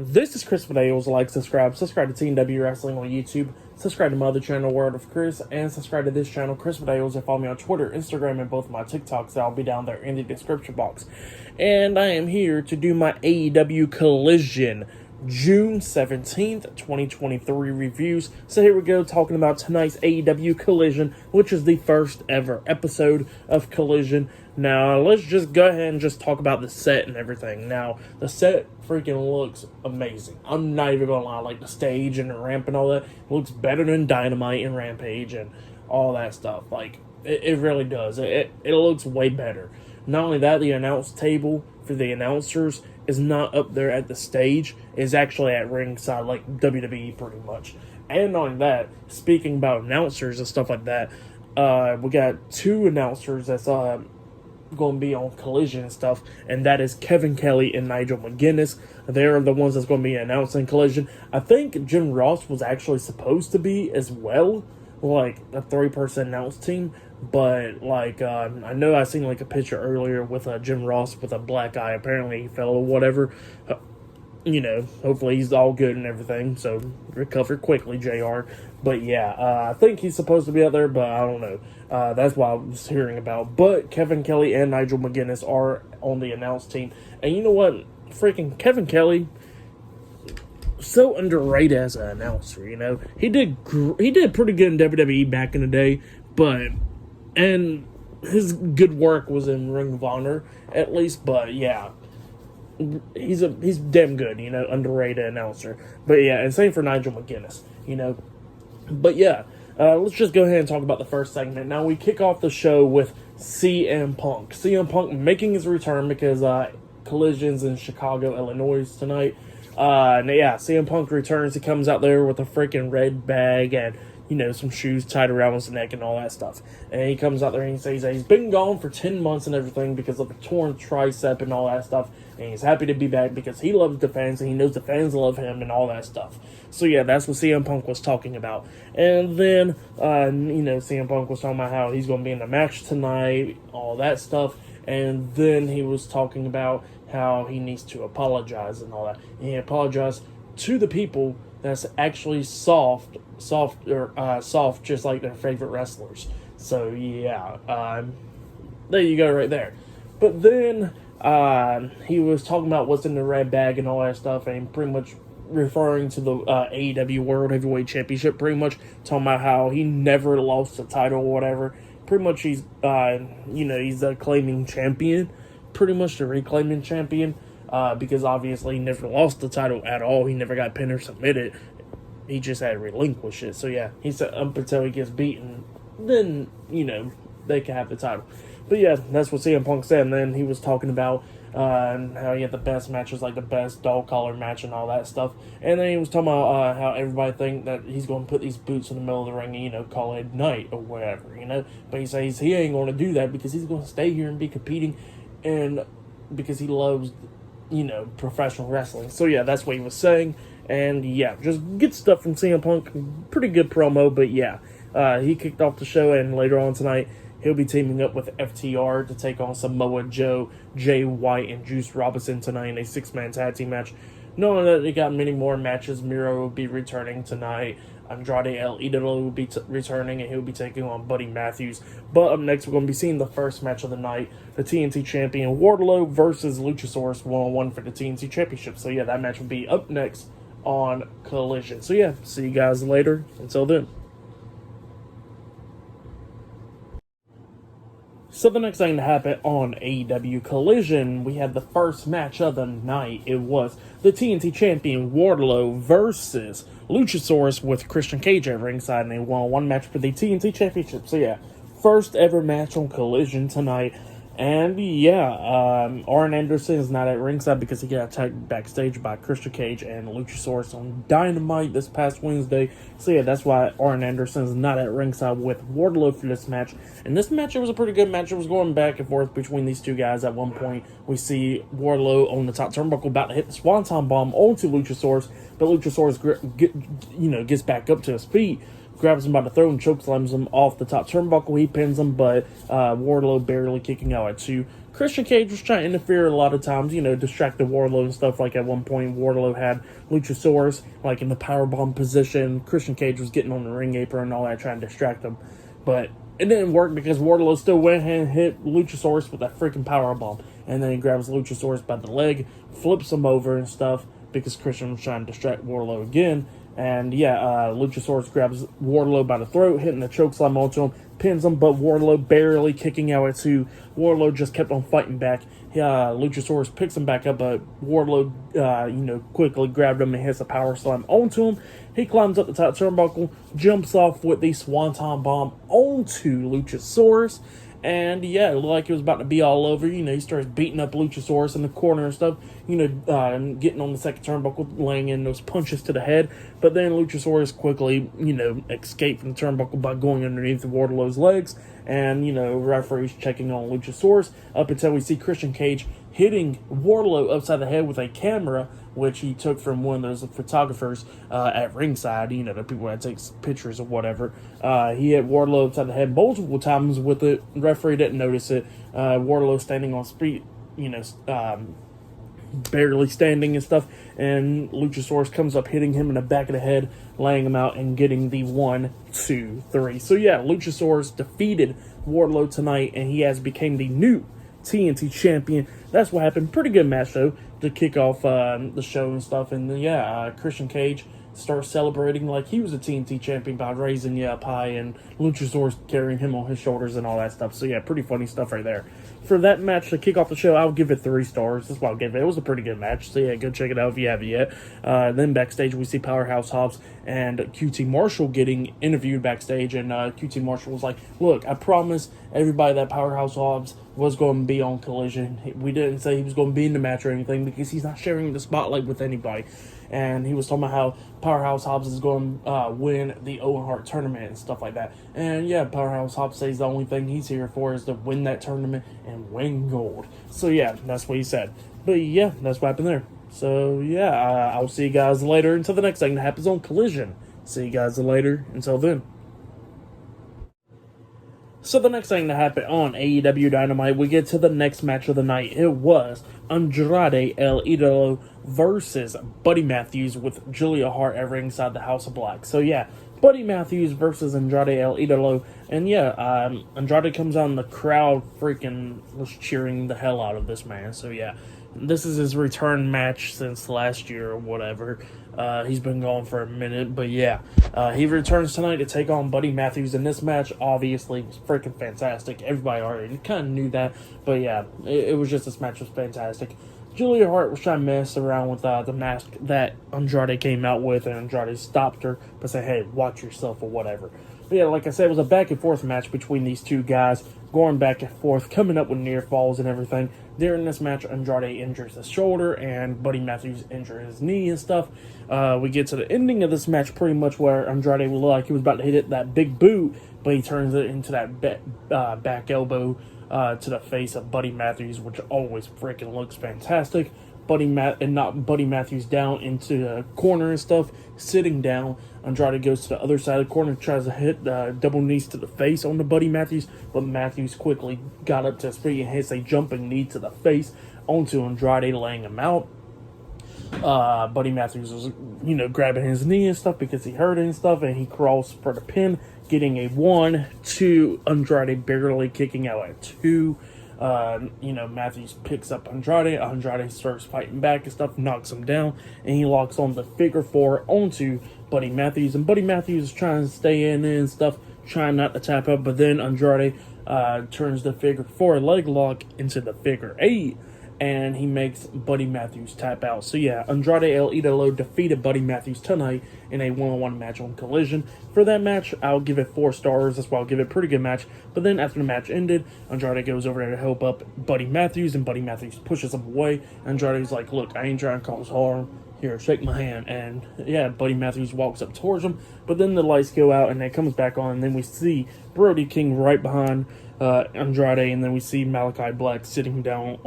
This is Chris Videos. Like, subscribe to Team W Wrestling on YouTube, subscribe to my other channel, World of Chris, and subscribe to this channel, Chris Videos, and follow me on Twitter, Instagram, and both my TikToks. That'll be down there in the description box. And I am here to do my AEW Collision June 17th, 2023 reviews. So here we go, talking about tonight's AEW Collision, which is the first ever episode of Collision. Now, let's just go ahead and just talk about the set and everything. Now, the set freaking looks amazing. I'm not even gonna lie, like the stage and the ramp and all that looks better than Dynamite and Rampage and all that stuff. Like, it really does. It looks way better. Not only that, the announce table for the announcers is not up there at the stage. It's actually at ringside, like WWE pretty much. And not only that, speaking about announcers and stuff like that, we got two announcers that's going to be on Collision and stuff, and that is Kevin Kelly and Nigel McGuinness. They're the ones that's going to be announcing Collision. I think Jim Ross was actually supposed to be as well, like a 3-person announce team, but like I know I seen like a picture earlier with Jim Ross with a black eye. Apparently he fell or whatever. Hopefully he's all good and everything, so recover quickly, JR. But yeah, I think he's supposed to be out there, but I don't know. That's what I was hearing about. But Kevin Kelly and Nigel McGuinness are on the announce team. And you know what? Freaking Kevin Kelly, so underrated as an announcer, He did pretty good in WWE back in the day, and his good work was in Ring of Honor, at least, but yeah. He's damn good, underrated announcer. But yeah, and same for Nigel McGuinness, But yeah, let's just go ahead and talk about the first segment. Now we kick off the show with CM Punk. CM Punk making his return because Collision's in Chicago, Illinois tonight. CM Punk returns. He comes out there with a freaking red bag and some shoes tied around his neck and all that stuff. And he comes out there and he says that he's been gone for 10 months and everything because of a torn tricep and all that stuff. And he's happy to be back because he loves the fans and he knows the fans love him and all that stuff. So yeah, that's what CM Punk was talking about. And then, CM Punk was talking about how he's going to be in the match tonight, all that stuff. And then he was talking about how he needs to apologize and all that. And he apologized to the people that's actually soft, just like their favorite wrestlers. So yeah, there you go, right there. But then he was talking about what's in the red bag and all that stuff, and pretty much referring to the AEW World Heavyweight Championship. Pretty much talking about how he never lost the title or whatever. Pretty much he's he's a claiming champion, pretty much the reclaiming champion. Because obviously he never lost the title at all. He never got pinned or submitted. He just had to relinquish it. So yeah, he said up until he gets beaten, then, they can have the title. But yeah, that's what CM Punk said. And then he was talking about how he had the best matches, like the best dog collar match and all that stuff. And then he was talking about how everybody think that he's going to put these boots in the middle of the ring and, call it night or whatever, But he says he ain't going to do that because he's going to stay here and be competing, and because he loves professional wrestling. So yeah, that's what he was saying. And yeah, just good stuff from CM Punk. Pretty good promo, but yeah. He kicked off the show, and later on tonight, he'll be teaming up with FTR to take on Samoa Joe, Jay White, and Juice Robinson tonight in a 6-man tag team match. Knowing that they got many more matches, Miro will be returning tonight. Andrade Idolo will be returning, and he'll be taking on Buddy Matthews. But up next, we're going to be seeing the first match of the night. The TNT Champion Wardlow versus Luchasaurus 1-on-1 for the TNT Championship. So yeah, that match will be up next on Collision. So yeah, see you guys later. Until then. So the next thing to happen on AEW Collision, we had the first match of the night. It was the TNT Champion Wardlow versus Luchasaurus with Christian Cage at ringside in a 1-on-1 match for the TNT Championship. So yeah, first ever match on Collision tonight. And yeah, Arn Anderson is not at ringside because he got attacked backstage by Christian Cage and Luchasaurus on Dynamite this past Wednesday. So yeah, that's why Arn Anderson is not at ringside with Wardlow for this match. And this match, it was a pretty good match. It was going back and forth between these two guys. At one point, we see Wardlow on the top turnbuckle about to hit the Swanton Bomb onto Luchasaurus, but Luchasaurus gets back up to his feet, grabs him by the throat and chokeslams him off the top turnbuckle. He pins him, but Wardlow barely kicking out at 2. Christian Cage was trying to interfere a lot of times, distract the Wardlow and stuff. Like at one point, Wardlow had Luchasaurus like in the powerbomb position. Christian Cage was getting on the ring apron and all that, trying to distract him. But it didn't work because Wardlow still went ahead and hit Luchasaurus with that freaking powerbomb. And then he grabs Luchasaurus by the leg, flips him over and stuff because Christian was trying to distract Wardlow again. And Luchasaurus grabs Wardlow by the throat, hitting the chokeslam onto him, pins him, but Wardlow barely kicking out at two. Wardlow just kept on fighting back. Luchasaurus picks him back up, but Wardlow, quickly grabbed him and hits a power slam onto him. He climbs up the top turnbuckle, jumps off with the Swanton Bomb onto Luchasaurus. And it looked like it was about to be all over. He starts beating up Luchasaurus in the corner and stuff. And getting on the second turnbuckle, laying in those punches to the head. But then Luchasaurus quickly, escaped from the turnbuckle by going underneath Wardlow's legs. And, referees checking on Luchasaurus up until we see Christian Cage hitting Wardlow upside the head with a camera, which he took from one of those photographers at ringside, the people that takes pictures or whatever. He hit Wardlow upside the head multiple times with it. The referee didn't notice it. Wardlow standing on feet, barely standing and stuff, and Luchasaurus comes up hitting him in the back of the head, laying him out and getting the 1, 2, 3. So Luchasaurus defeated Wardlow tonight, and he has become the new TNT champion. That's what happened. Pretty good match though to kick off the show and stuff. And Christian Cage starts celebrating like he was a TNT champion by raising you up high, and Luchasaurus carrying him on his shoulders and all that stuff. So pretty funny stuff right there. For that match to kick off the show, I would give it 3 stars. That's what I'll give it. It was a pretty good match. So go check it out if you haven't yet. Then backstage we see Powerhouse Hobbs and QT Marshall getting interviewed backstage, and QT Marshall was like, "Look, I promise everybody that Powerhouse Hobbs was going to be on Collision. We didn't say he was going to be in the match or anything because he's not sharing the spotlight with anybody." And he was talking about how Powerhouse Hobbs is going to win the Owen Hart tournament and stuff like that. And Powerhouse Hobbs says the only thing he's here for is to win that tournament and win gold. So that's what he said. But that's what happened there. So I'll see you guys later until the next thing that happens on Collision. See you guys later. Until then. So the next thing that happened on AEW Dynamite, we get to the next match of the night. It was Andrade El Idolo versus Buddy Matthews with Julia Hart at ringside the House of Black. So Buddy Matthews versus Andrade El Idolo. And Andrade comes on, the crowd freaking was cheering the hell out of this man. So this is his return match since last year or whatever. He's been gone for a minute, but he returns tonight to take on Buddy Matthews. In this match, obviously, was freaking fantastic. Everybody already kind of knew that, but it was just, this match was fantastic. Julia Hart was trying to mess around with the mask that Andrade came out with, and Andrade stopped her, but said, "Hey, watch yourself," or whatever. But like I said, it was a back and forth match between these two guys, going back and forth, coming up with near falls and everything. During this match, Andrade injures his shoulder, and Buddy Matthews injures his knee and stuff. We get to the ending of this match pretty much where Andrade looked like he was about to hit that big boot, but he turns it into that back elbow to the face of Buddy Matthews, which always freaking looks fantastic. Knocked Buddy Matthews down into the corner and stuff, sitting down. Andrade goes to the other side of the corner, tries to hit double knees to the face on the Buddy Matthews, but Matthews quickly got up to his feet and hits a jumping knee to the face onto Andrade, laying him out. Buddy Matthews was, grabbing his knee and stuff because he hurt it and stuff, and he crawls for the pin, getting a 1, 2, Andrade barely kicking out at 2. Matthews picks up Andrade. Andrade starts fighting back and stuff, knocks him down, and he locks on the figure 4 onto Buddy Matthews. And Buddy Matthews is trying to stay in and stuff, trying not to tap out, but then Andrade turns the figure 4 leg lock into the figure 8, and he makes Buddy Matthews tap out. So Andrade El Idolo defeated Buddy Matthews tonight in a 1-on-1 match on Collision. For that match, I'll give it 4 stars. That's why I'll give it a pretty good match. But then after the match ended, Andrade goes over there to help up Buddy Matthews, and Buddy Matthews pushes him away. Andrade's like, "Look, I ain't trying to cause harm. Here, shake my hand." And Buddy Matthews walks up towards him, but then the lights go out and it comes back on, and then we see Brody King right behind Andrade, and then we see Malachi Black sitting down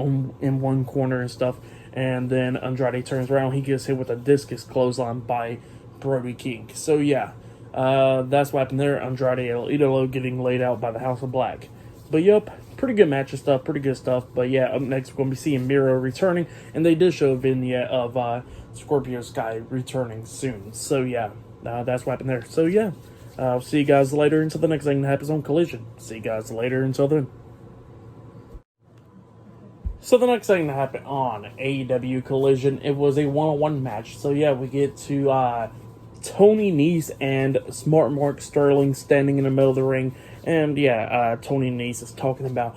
in one corner and stuff, and then Andrade turns around, he gets hit with a discus clothesline by Brody King. So that's what happened there. Andrade El Idolo getting laid out by the House of Black. But yep, pretty good match and stuff, pretty good stuff. But yeah, up next we're going to be seeing Miro returning, and they did show a vignette of Scorpio Sky returning soon. So yeah, that's what happened there. So yeah, I'll see you guys later until the next thing that happens on Collision. See you guys later until then. So the next thing that happened on AEW Collision, it was a one-on-one match. So yeah, we get to Tony Nese and Smart Mark Sterling standing in the middle of the ring. And yeah, Tony Nese is talking about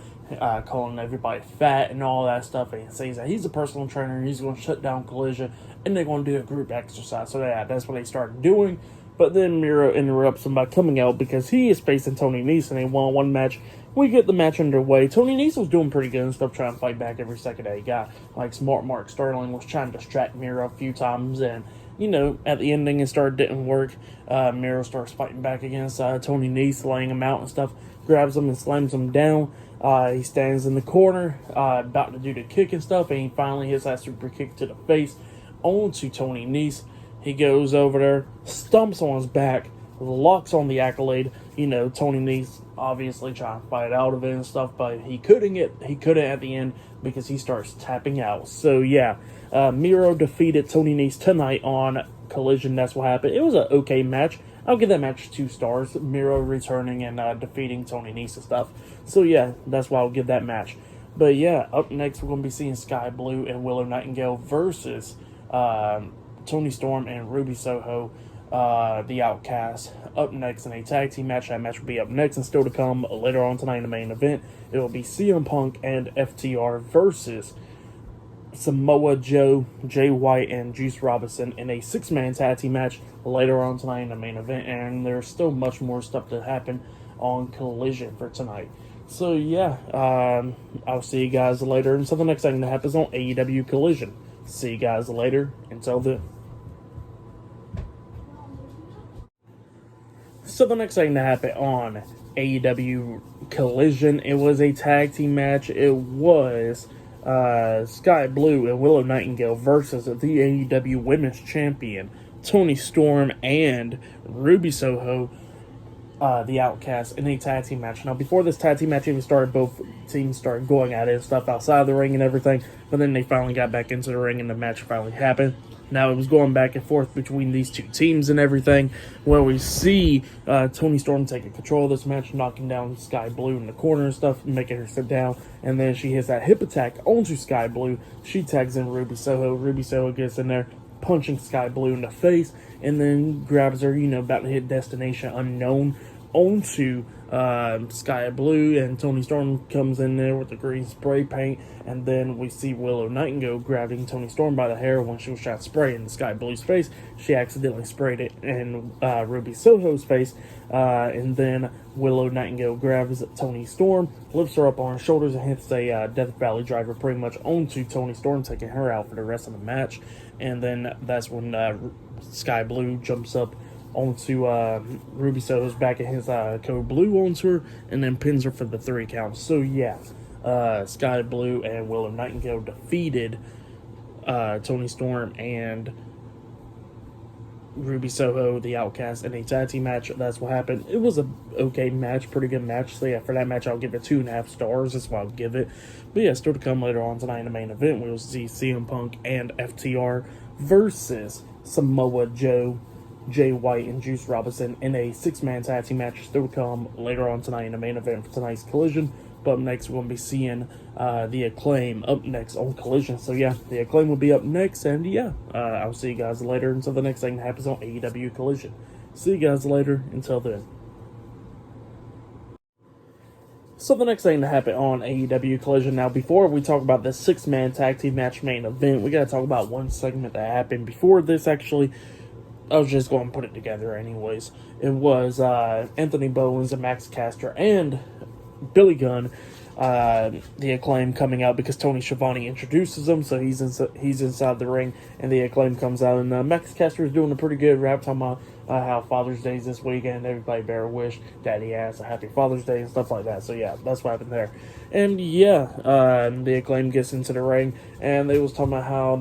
calling everybody fat and all that stuff. And he says that he's a personal trainer and he's going to shut down Collision and they're going to do a group exercise. So yeah, that's what they started doing. But then Miro interrupts him by coming out because he is facing Tony Nese in a one-on-one match. We get the match underway. Tony Nese was doing pretty good and stuff, trying to fight back every second that he got. Like Smart Mark Sterling was trying to distract Miro a few times, and you know, at the ending it didn't work. Miro starts fighting back against Tony Nese, laying him out and stuff, grabs him and slams him down. He stands in the corner, about to do the kick and stuff, and he finally hits that super kick to the face onto Tony Nese. He goes over there, stumps on his back, locks on the Accolade. You know, Tony Nese obviously trying to fight out of it and stuff, but he couldn't at the end because he starts tapping out. So yeah, Miro defeated Tony Nese tonight on Collision. That's what happened. It was an okay match. I'll give that match 2 stars. Miro returning and defeating Tony Nese and stuff. So yeah, that's why I'll give that match. But yeah, up next we're going to be seeing Sky Blue and Willow Nightingale versus Toni Storm and Ruby Soho, the Outcast, up next in a tag team match. That match will be up next, and still to come later on tonight in the main event. It will be CM Punk and FTR versus Samoa Joe, Jay White, and Juice Robinson in a 6-man tag team match later on tonight in the main event. And there's still much more stuff to happen on Collision for tonight. So yeah, I'll see you guys later until the next thing that happens on AEW Collision. See you guys later. Until then. So the next thing that happened on AEW Collision, it was a tag team match. It was Sky Blue and Willow Nightingale versus the AEW Women's Champion Toni Storm and Ruby Soho, the Outcast, in a tag team match. Now, before this tag team match even started, both teams started going at it and stuff outside the ring and everything, but then they finally got back into the ring and the match finally happened. Now it was going back and forth between these two teams and everything, where we see Toni Storm taking control of this match, knocking down Sky Blue in the corner and stuff, making her sit down, and then she hits that hip attack onto Sky Blue. She tags in Ruby Soho. Ruby Soho gets in there, punching Sky Blue in the face, and then grabs her, you know, about to hit Destination Unknown onto Sky Blue, and Toni Storm comes in there with the green spray paint, and then we see Willow Nightingale grabbing Toni Storm by the hair when she was trying to spray in Sky Blue's face. She accidentally sprayed it in Ruby Soho's face, and then Willow Nightingale grabs Toni Storm, lifts her up on her shoulders, and hits a Death Valley driver pretty much onto Toni Storm, taking her out for the rest of the match. And then that's when Sky Blue jumps up onto Ruby Soho's back and his code blue onto her, and then pins her for the 3 count. So yeah, Sky Blue and Willow Nightingale defeated Toni Storm and Ruby Soho, the Outcast, in a tag team match. That's what happened. It was a okay match, pretty good match. So yeah, for that match I'll give it 2.5 stars. That's what I'll give it. But yeah, still to come later on tonight in the main event, we'll see CM Punk and FTR versus Samoa Joe, Jay White, and Juice Robinson in a 6-man tag team match. Still to come later on tonight in the main event for tonight's Collision. But up next, we're going to be seeing the Acclaim up next on Collision. So yeah, the Acclaim will be up next, and yeah, I'll see you guys later until the next thing that happens on AEW Collision. See you guys later. Until then. So the next thing to happen on AEW Collision. Now, before we talk about the 6-man tag team match main event, we got to talk about one segment that happened before this, actually. I was just going to put it together anyways. It was Anthony Bowens and Max Caster and Billy Gunn, the Acclaim, coming out because Tony Schiavone introduces them, so he's inside the ring, and the Acclaim comes out, and Max Caster is doing a pretty good rap, talking about how Father's Day is this weekend. Everybody better wish Daddy Ass a happy Father's Day and stuff like that. So yeah, that's what happened there. And yeah, the Acclaim gets into the ring, and they was talking about how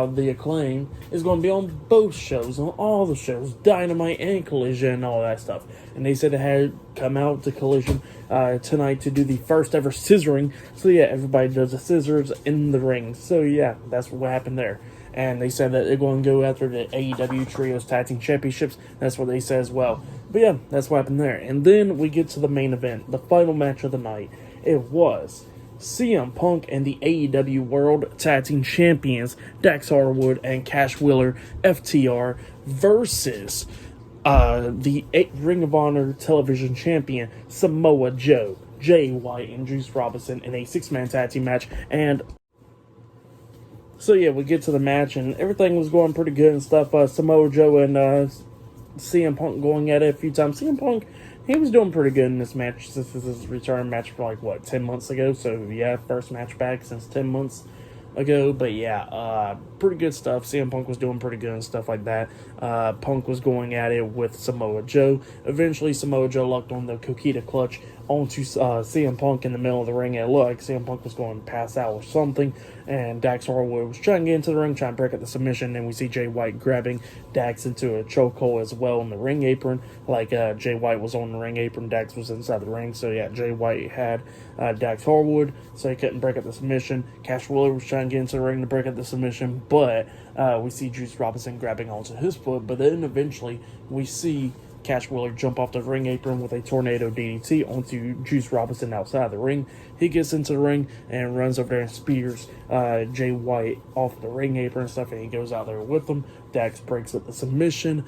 the Acclaim is going to be on both shows, on all the shows, Dynamite and Collision and all that stuff. And they said they had come out to Collision tonight to do the first ever scissoring. So yeah, everybody does the scissors in the ring. So yeah, that's what happened there. And they said that they're going to go after the AEW Trios Tag Team Championships. That's what they said as well. But yeah, that's what happened there. And then we get to the main event, the final match of the night. It was CM Punk and the AEW World Tag Team Champions, Dax Harwood and Cash Wheeler, FTR, versus the Ring of Honor Television Champion, Samoa Joe, Jay White, and Juice Robinson in a 6-man tag team match. And so yeah, we get to the match, and everything was going pretty good and stuff. Samoa Joe and CM Punk going at it a few times. CM Punk, he was doing pretty good in this match. This is his return match for 10 months ago. So yeah, first match back since 10 months ago. But yeah, pretty good stuff. CM Punk was doing pretty good and stuff like that. Punk was going at it with Samoa Joe. Eventually, Samoa Joe locked on the Coquita clutch onto CM Punk in the middle of the ring. It looked like CM Punk was going to pass out or something, and Dax Harwood was trying to get into the ring, trying to break up the submission, and we see Jay White grabbing Dax into a chokehold as well in the ring apron. Jay White was on the ring apron, Dax was inside the ring. So yeah, Jay White had Dax Harwood, so he couldn't break up the submission. Cash Wheeler was trying to get into the ring to break up the submission, but we see Juice Robinson grabbing onto his foot. But then eventually we see Cash Wheeler jump off the ring apron with a tornado DDT onto Juice Robinson outside the ring. He gets into the ring and runs over there and spears Jay White off the ring apron and stuff, and he goes out there with him. Dax breaks up the submission.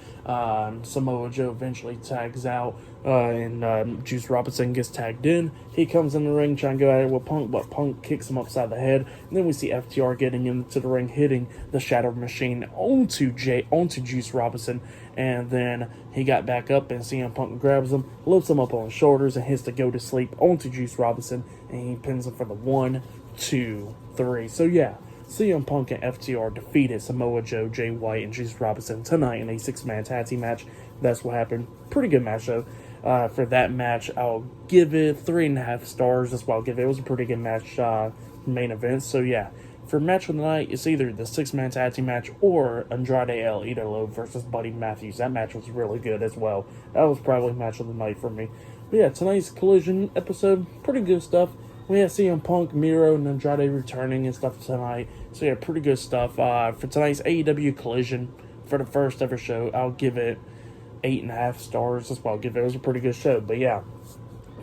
Samoa Joe eventually tags out, and Juice Robinson gets tagged in. He comes in the ring trying to go at it with Punk, but Punk kicks him upside the head. And then we see FTR getting into the ring, hitting the Shadow Machine onto Juice Robinson. And then he got back up, and CM Punk grabs him, lifts him up on his shoulders, and hits the go to sleep onto Juice Robinson, and he pins him for the 1, 2, 3. So yeah, CM Punk and FTR defeated Samoa Joe, Jay White, and Juice Robinson tonight in a 6-man tag team match. That's what happened. Pretty good match though. For that match, I'll give it 3.5 stars. That's what I'll give it. It was a pretty good match, main event. So yeah, for match of the night, it's either the 6-man tag team match or Andrade El Idolo versus Buddy Matthews. That match was really good as well. That was probably match of the night for me. But yeah, tonight's Collision episode, pretty good stuff. We have CM Punk, Miro, and Andrade returning and stuff tonight. So yeah, pretty good stuff. For tonight's AEW Collision, for the first ever show, I'll give it 8.5 stars. That's what I'll give it. It was a pretty good show. But yeah,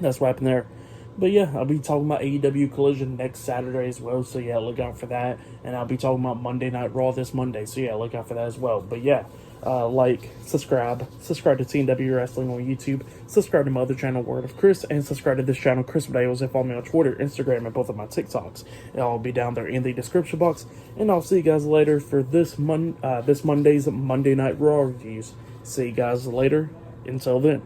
that's what happened there. But yeah, I'll be talking about AEW Collision next Saturday as well. So yeah, look out for that. And I'll be talking about Monday Night Raw this Monday. So yeah, look out for that as well. But yeah, subscribe to TNW Wrestling on YouTube, subscribe to my other channel, Word of Chris, and subscribe to this channel, Chris Videos, and follow me on Twitter, Instagram, and both of my TikToks. It'll all be down there in the description box. And I'll see you guys later for this Monday's Monday Night Raw reviews. See you guys later. Until then.